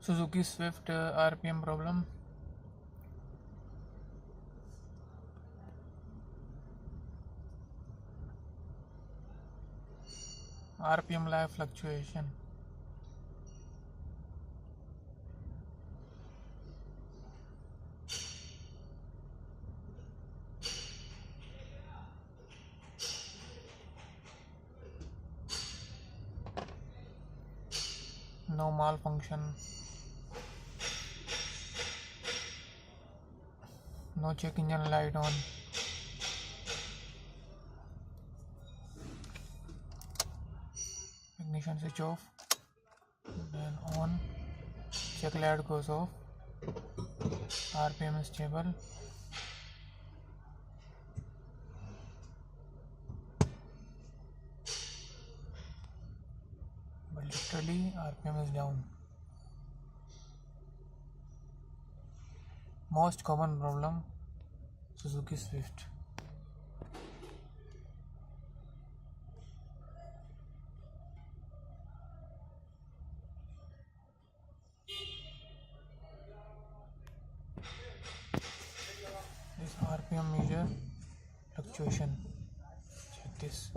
Suzuki Swift RPM problem. RPM live fluctuation. No malfunction. No check engine light on. Ignition switch off. Then on. Check light goes off. RPM is stable. But literally RPM is down. Most common problem, Suzuki Swift. This RPM measure fluctuation. Check this.